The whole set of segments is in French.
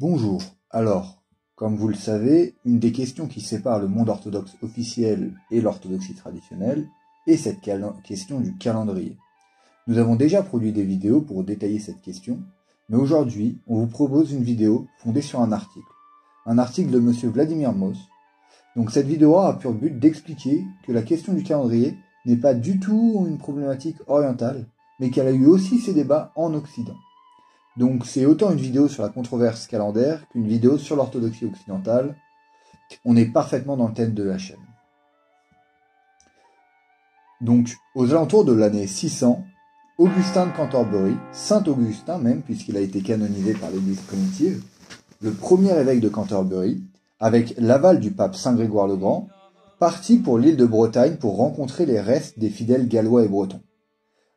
Bonjour. Alors, comme vous le savez, une des questions qui sépare le monde orthodoxe officiel et l'orthodoxie traditionnelle est cette question du calendrier. Nous avons déjà produit des vidéos pour détailler cette question, mais aujourd'hui, on vous propose une vidéo fondée sur un article de monsieur Vladimir Moss. Donc cette vidéo a pour but d'expliquer que la question du calendrier n'est pas du tout une problématique orientale, mais qu'elle a eu aussi ses débats en Occident. Donc c'est autant une vidéo sur la controverse calendaire qu'une vidéo sur l'orthodoxie occidentale. On est parfaitement dans le thème de la chaîne. Donc aux alentours de l'année 600, Augustin de Cantorbéry, Saint Augustin même, puisqu'il a été canonisé par l'Église primitive, le premier évêque de Cantorbéry, avec l'aval du pape Saint Grégoire le Grand, partit pour l'île de Bretagne pour rencontrer les restes des fidèles gallois et bretons.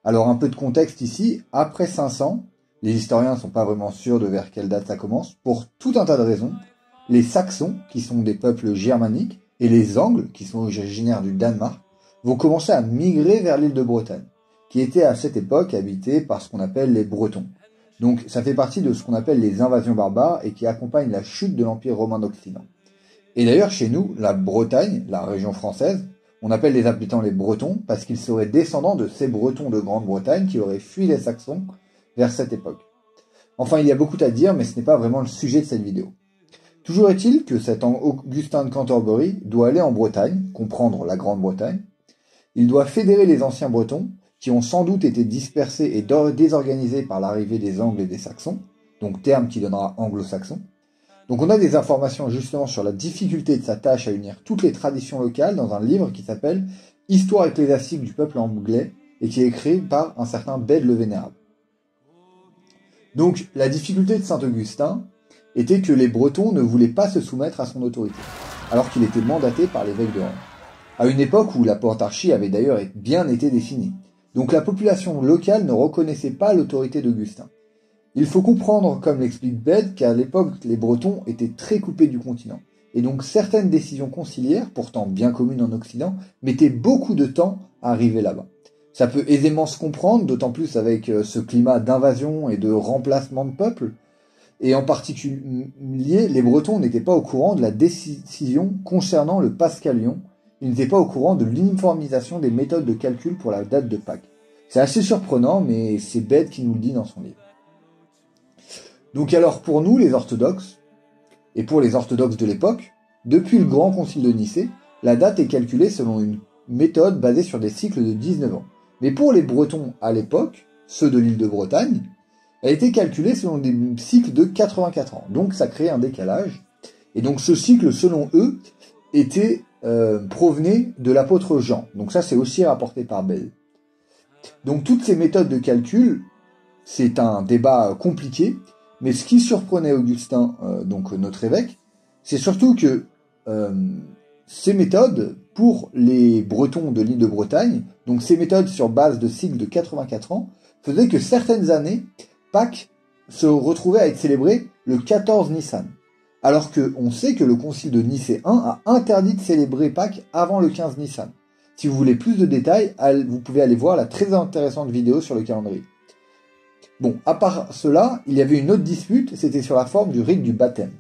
Alors un peu de contexte ici, après 500, les historiens ne sont pas vraiment sûrs de vers quelle date ça commence, pour tout un tas de raisons. Les Saxons, qui sont des peuples germaniques, et les Angles, qui sont originaires du Danemark, vont commencer à migrer vers l'île de Bretagne, qui était à cette époque habitée par ce qu'on appelle les Bretons. Donc ça fait partie de ce qu'on appelle les invasions barbares et qui accompagne la chute de l'Empire romain d'Occident. Et d'ailleurs chez nous, la Bretagne, la région française, on appelle les habitants les Bretons parce qu'ils seraient descendants de ces Bretons de Grande-Bretagne qui auraient fui les Saxons vers cette époque. Enfin, il y a beaucoup à dire, mais ce n'est pas vraiment le sujet de cette vidéo. Toujours est-il que cet Augustin de Cantorbéry doit aller en Bretagne, comprendre la Grande-Bretagne. Il doit fédérer les anciens Bretons, qui ont sans doute été dispersés et désorganisés par l'arrivée des Angles et des Saxons, donc terme qui donnera anglo-saxon. Donc on a des informations justement sur la difficulté de sa tâche à unir toutes les traditions locales dans un livre qui s'appelle « Histoire ecclésiastique du peuple anglais » et qui est écrit par un certain Bède le Vénérable. Donc la difficulté de Saint Augustin était que les Bretons ne voulaient pas se soumettre à son autorité, alors qu'il était mandaté par l'évêque de Reims, à une époque où la portarchie avait d'ailleurs bien été définie. Donc la population locale ne reconnaissait pas l'autorité d'Augustin. Il faut comprendre, comme l'explique Bède, qu'à l'époque les Bretons étaient très coupés du continent, et donc certaines décisions conciliaires, pourtant bien communes en Occident, mettaient beaucoup de temps à arriver là-bas. Ça peut aisément se comprendre, d'autant plus avec ce climat d'invasion et de remplacement de peuples. Et en particulier, les Bretons n'étaient pas au courant de la décision concernant le Pascalion. Ils n'étaient pas au courant de l'uniformisation des méthodes de calcul pour la date de Pâques. C'est assez surprenant, mais c'est Bède qui nous le dit dans son livre. Donc alors, pour nous, les orthodoxes, et pour les orthodoxes de l'époque, depuis le Grand Concile de Nicée, la date est calculée selon une méthode basée sur des cycles de 19 ans. Mais pour les Bretons à l'époque, ceux de l'île de Bretagne, elle était calculée selon des cycles de 84 ans. Donc ça crée un décalage. Et donc ce cycle, selon eux, provenait de l'apôtre Jean. Donc ça, c'est aussi rapporté par Bède. Donc toutes ces méthodes de calcul, c'est un débat compliqué. Mais ce qui surprenait Augustin, donc notre évêque, c'est surtout que ces méthodes, pour les Bretons de l'île de Bretagne, donc ces méthodes sur base de cycles de 84 ans, faisaient que certaines années, Pâques se retrouvait à être célébré le 14 Nissan. Alors qu'on sait que le concile de Nicée I a interdit de célébrer Pâques avant le 15 Nissan. Si vous voulez plus de détails, vous pouvez aller voir la très intéressante vidéo sur le calendrier. Bon, à part cela, il y avait une autre dispute, c'était sur la forme du rite du baptême.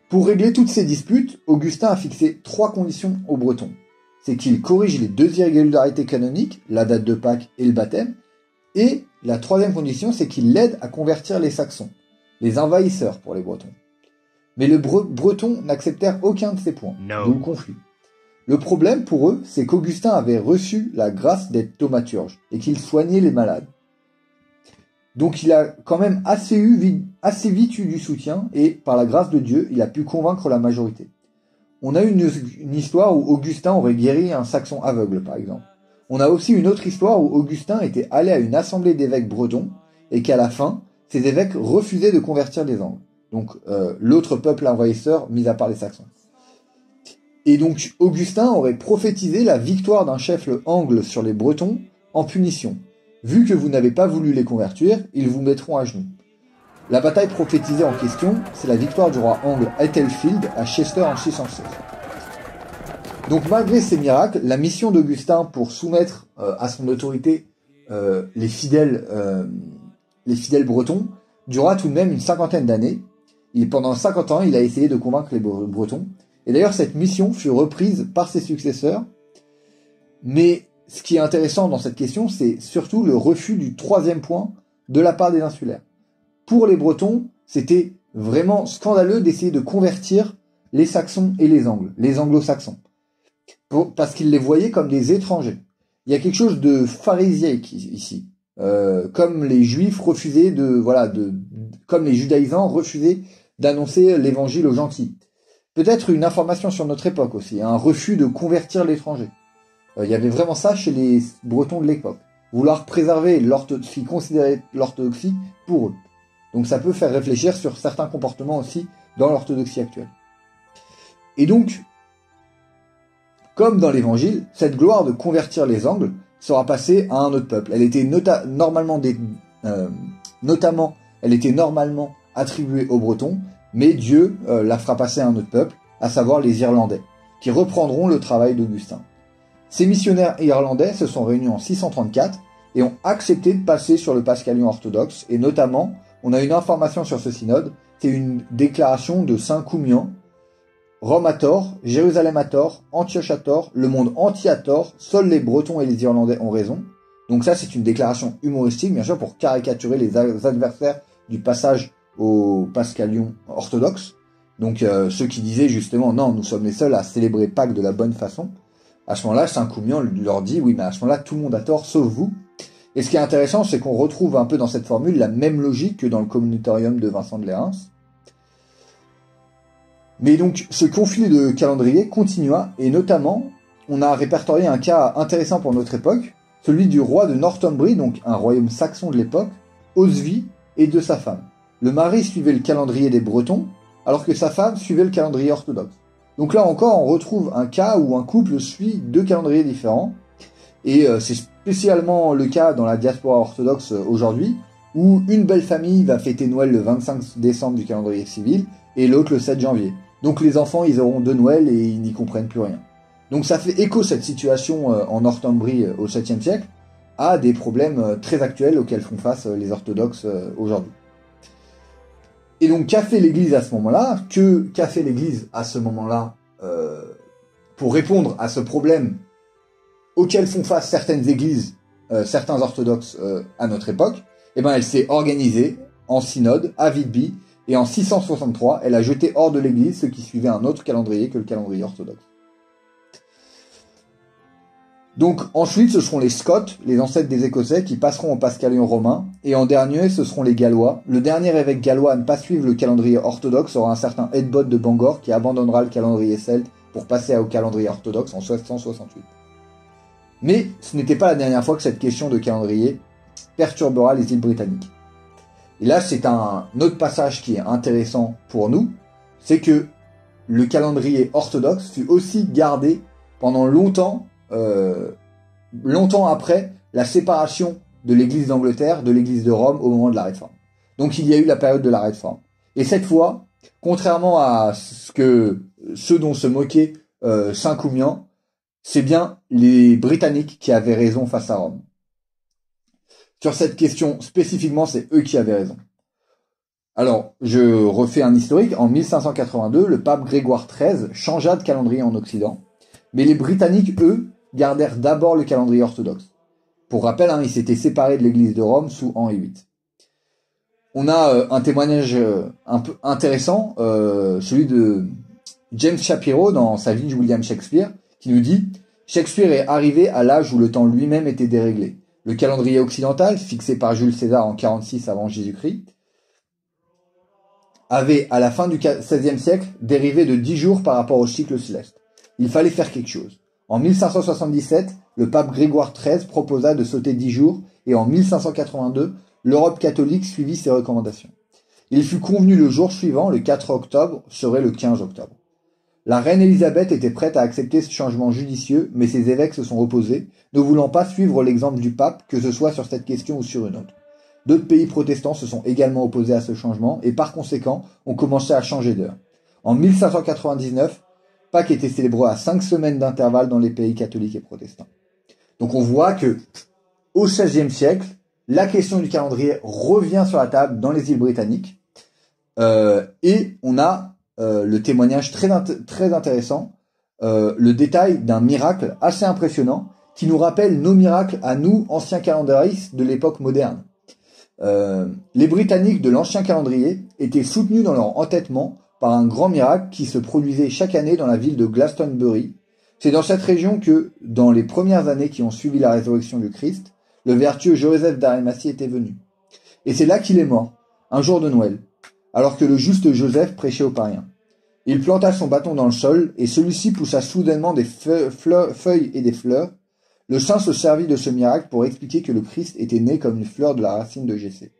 Pour régler toutes ces disputes, Augustin a fixé 3 conditions aux Bretons. C'est qu'il corrige les 2 irrégularités canoniques, la date de Pâques et le baptême, et la 3e condition, c'est qu'il l'aide à convertir les Saxons, les envahisseurs pour les Bretons. Mais les Bretons n'acceptèrent aucun de ces points, d'où le conflit. Le problème pour eux, c'est qu'Augustin avait reçu la grâce d'être thaumaturge, et qu'il soignait les malades. Donc il a quand même assez vite eu du soutien, et par la grâce de Dieu, il a pu convaincre la majorité. On a une histoire où Augustin aurait guéri un Saxon aveugle, par exemple. On a aussi une autre histoire où Augustin était allé à une assemblée d'évêques bretons, et qu'à la fin, ces évêques refusaient de convertir les Angles. Donc l'autre peuple envahisseur, mis à part les Saxons. Et donc Augustin aurait prophétisé la victoire d'un chef angle sur les Bretons en punition. Vu que vous n'avez pas voulu les convertir, ils vous mettront à genoux. La bataille prophétisée en question, c'est la victoire du roi angle Æthelfild à Chester en 616. Donc malgré ces miracles, la mission d'Augustin pour soumettre à son autorité les fidèles bretons durera tout de même une cinquantaine d'années. Pendant 50 ans, il a essayé de convaincre les Bretons. Et d'ailleurs, cette mission fut reprise par ses successeurs. Mais ce qui est intéressant dans cette question, c'est surtout le refus du troisième point de la part des insulaires. Pour les Bretons, c'était vraiment scandaleux d'essayer de convertir les Saxons et les Anglo-Saxons. Parce qu'ils les voyaient comme des étrangers. Il y a quelque chose de pharisiaque ici. Comme les Juifs refusaient comme les judaïsants refusaient d'annoncer l'évangile aux gentils. Peut-être une information sur notre époque aussi, un refus de convertir l'étranger. Il y avait vraiment ça chez les Bretons de l'époque. Vouloir préserver l'orthodoxie, considérer l'orthodoxie pour eux. Donc ça peut faire réfléchir sur certains comportements aussi dans l'orthodoxie actuelle. Et donc, comme dans l'évangile, cette gloire de convertir les Angles sera passée à un autre peuple. Elle était notamment attribuée aux Bretons, mais Dieu la fera passer à un autre peuple, à savoir les Irlandais, qui reprendront le travail d'Augustin. Ces missionnaires irlandais se sont réunis en 634 et ont accepté de passer sur le Pascalion orthodoxe, et notamment, on a une information sur ce synode, c'est une déclaration de Saint Coumian: Rome a tort, Jérusalem a tort, Antioche a tort, le monde entier a tort, seuls les Bretons et les Irlandais ont raison. Donc ça, c'est une déclaration humoristique, bien sûr, pour caricaturer les adversaires du passage au Pascalion orthodoxe. Donc ceux qui disaient justement, non, nous sommes les seuls à célébrer Pâques de la bonne façon. À ce moment-là, Saint Coumian leur dit, oui, mais à ce moment-là, tout le monde a tort, sauf vous. Et ce qui est intéressant, c'est qu'on retrouve un peu dans cette formule la même logique que dans le communitorium de Vincent de Lérins. Mais donc, ce conflit de calendrier continua, et notamment, on a répertorié un cas intéressant pour notre époque, celui du roi de Northumbrie, donc un royaume saxon de l'époque, Oswy, et de sa femme. Le mari suivait le calendrier des Bretons, alors que sa femme suivait le calendrier orthodoxe. Donc là encore, on retrouve un cas où un couple suit deux calendriers différents, et c'est spécialement le cas dans la diaspora orthodoxe aujourd'hui, où une belle famille va fêter Noël le 25 décembre du calendrier civil, et l'autre le 7 janvier. Donc les enfants, ils auront deux Noël et ils n'y comprennent plus rien. Donc ça fait écho, cette situation en Northumbrie au 7e siècle, à des problèmes très actuels auxquels font face les orthodoxes aujourd'hui. Et donc qu'a fait l'Église à ce moment-là? Qu'a fait l'Église à ce moment-là pour répondre à ce problème auquel font face certaines églises, certains orthodoxes à notre époque? Eh ben, elle s'est organisée en synode à Whitby, et en 663, elle a jeté hors de l'église ceux qui suivaient un autre calendrier que le calendrier orthodoxe. Donc ensuite, ce seront les Scots, les ancêtres des Écossais, qui passeront au Pascalion romain, et en dernier, ce seront les Gallois. Le dernier évêque gallois à ne pas suivre le calendrier orthodoxe sera un certain Eadbald de Bangor, qui abandonnera le calendrier celte pour passer au calendrier orthodoxe en 768. Mais ce n'était pas la dernière fois que cette question de calendrier perturbera les îles britanniques. Et là, c'est un autre passage qui est intéressant pour nous, c'est que le calendrier orthodoxe fut aussi gardé pendant longtemps après la séparation de l'Église d'Angleterre de l'Église de Rome au moment de la Réforme. Donc il y a eu la période de la Réforme. Et cette fois, contrairement à ce dont se moquait Saint Coumian, c'est bien les Britanniques qui avaient raison face à Rome. Sur cette question, spécifiquement, c'est eux qui avaient raison. Alors, je refais un historique. En 1582, le pape Grégoire XIII changea de calendrier en Occident. Mais les Britanniques, eux, gardèrent d'abord le calendrier orthodoxe. Pour rappel, ils s'étaient séparés de l'église de Rome sous Henri VIII. On a un témoignage un peu intéressant, celui de James Shapiro dans sa vie de William Shakespeare, qui nous dit « Shakespeare est arrivé à l'âge où le temps lui-même était déréglé. Le calendrier occidental, fixé par Jules César en 46 avant Jésus-Christ, avait, à la fin du XVIe siècle, dérivé de 10 jours par rapport au cycle céleste. Il fallait faire quelque chose. En 1577, le pape Grégoire XIII proposa de sauter 10 jours, et en 1582, l'Europe catholique suivit ses recommandations. Il fut convenu le jour suivant, le 4 octobre, serait le 15 octobre. La reine Élisabeth était prête à accepter ce changement judicieux, mais ses évêques se sont opposés, ne voulant pas suivre l'exemple du pape, que ce soit sur cette question ou sur une autre. D'autres pays protestants se sont également opposés à ce changement, et par conséquent, ont commencé à changer d'heure. En 1599, Pâques était célébré à 5 semaines d'intervalle dans les pays catholiques et protestants. Donc on voit que, au XVIe siècle, la question du calendrier revient sur la table dans les îles britanniques. Et on a le témoignage très intéressant, le détail d'un miracle assez impressionnant qui nous rappelle nos miracles à nous, anciens calendaristes de l'époque moderne. Les Britanniques de l'ancien calendrier étaient soutenus dans leur entêtement par un grand miracle qui se produisait chaque année dans la ville de Glastonbury. C'est dans cette région que, dans les premières années qui ont suivi la résurrection du Christ, le vertueux Joseph d'Arimathie était venu. Et c'est là qu'il est mort, un jour de Noël, alors que le juste Joseph prêchait aux païens. Il planta son bâton dans le sol, et celui-ci poussa soudainement des feuilles et des fleurs. Le saint se servit de ce miracle pour expliquer que le Christ était né comme une fleur de la racine de Jessé.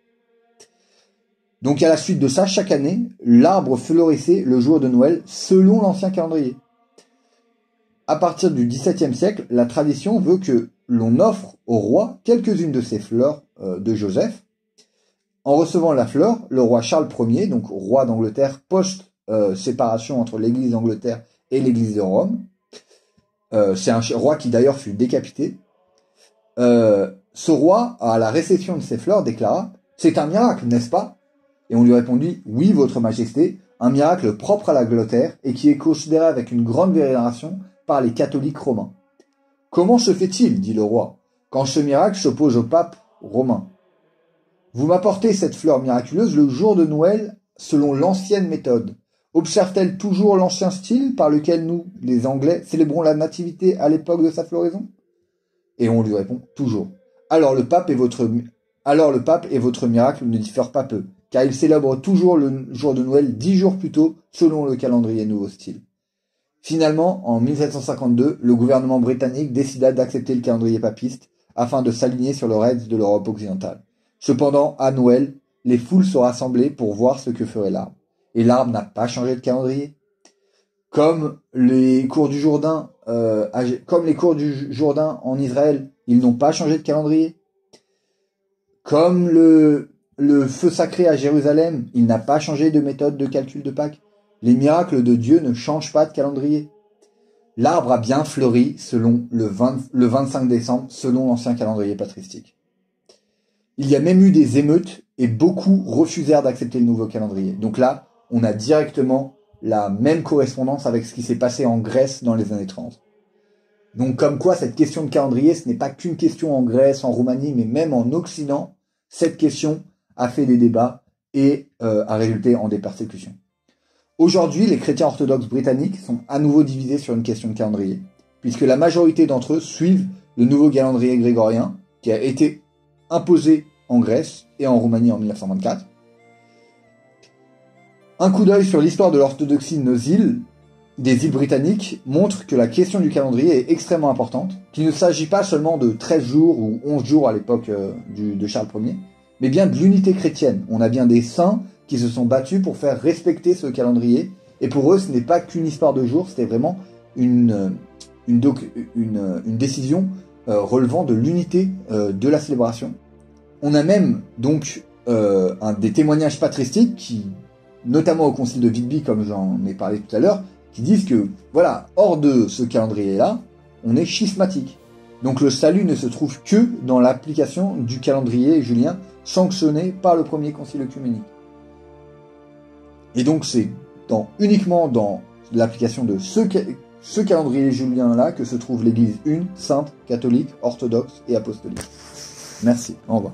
Donc à la suite de ça, chaque année, l'arbre fleurissait le jour de Noël selon l'ancien calendrier. À partir du XVIIe siècle, la tradition veut que l'on offre au roi quelques-unes de ces fleurs de Joseph. En recevant la fleur, le roi Charles Ier, donc roi d'Angleterre, post-séparation entre l'église d'Angleterre et l'église de Rome, c'est un roi qui d'ailleurs fut décapité, ce roi, à la réception de ces fleurs, déclara « C'est un miracle, n'est-ce pas ?» Et on lui répondit « Oui, votre majesté, un miracle propre à l'Angleterre et qui est considéré avec une grande vénération par les catholiques romains. » « Comment se fait-il, dit le roi, quand ce miracle s'oppose au pape romain? Vous m'apportez cette fleur miraculeuse le jour de Noël selon l'ancienne méthode. Observe-t-elle toujours l'ancien style par lequel nous, les Anglais, célébrons la nativité à l'époque de sa floraison? Et on lui répond toujours. Alors le pape et votre miracle ne diffèrent pas peu, car il célèbre toujours le jour de Noël 10 jours plus tôt selon le calendrier nouveau style. Finalement, en 1752, le gouvernement britannique décida d'accepter le calendrier papiste afin de s'aligner sur le reste de l'Europe occidentale. Cependant, à Noël, les foules se rassemblaient pour voir ce que ferait l'arbre. Et l'arbre n'a pas changé de calendrier. Comme les cours du Jourdain, en Israël, ils n'ont pas changé de calendrier. Comme le feu sacré à Jérusalem, il n'a pas changé de méthode de calcul de Pâques. Les miracles de Dieu ne changent pas de calendrier. L'arbre a bien fleuri selon le 25 décembre, selon l'ancien calendrier patristique. Il y a même eu des émeutes et beaucoup refusèrent d'accepter le nouveau calendrier. Donc là, on a directement la même correspondance avec ce qui s'est passé en Grèce dans les années 30. Donc comme quoi cette question de calendrier, ce n'est pas qu'une question en Grèce, en Roumanie, mais même en Occident, cette question a fait des débats et a résulté en des persécutions. Aujourd'hui, les chrétiens orthodoxes britanniques sont à nouveau divisés sur une question de calendrier, puisque la majorité d'entre eux suivent le nouveau calendrier grégorien qui a été imposé en Grèce et en Roumanie en 1924. Un coup d'œil sur l'histoire de l'orthodoxie de nos îles, des îles britanniques, montre que la question du calendrier est extrêmement importante, qu'il ne s'agit pas seulement de 13 jours ou 11 jours à l'époque de Charles Ier, mais bien de l'unité chrétienne. On a bien des saints qui se sont battus pour faire respecter ce calendrier, et pour eux ce n'est pas qu'une histoire de jours, c'était vraiment une décision relevant de l'unité de la célébration. On a même donc des témoignages patristiques qui, notamment au concile de Whitby, comme j'en ai parlé tout à l'heure, qui disent que, voilà, hors de ce calendrier-là, on est schismatique. Donc le salut ne se trouve que dans l'application du calendrier julien sanctionné par le premier concile œcuménique. Et donc c'est uniquement dans l'application de ce calendrier julien-là que se trouve l'Église une, sainte, catholique, orthodoxe et apostolique. Merci, au revoir.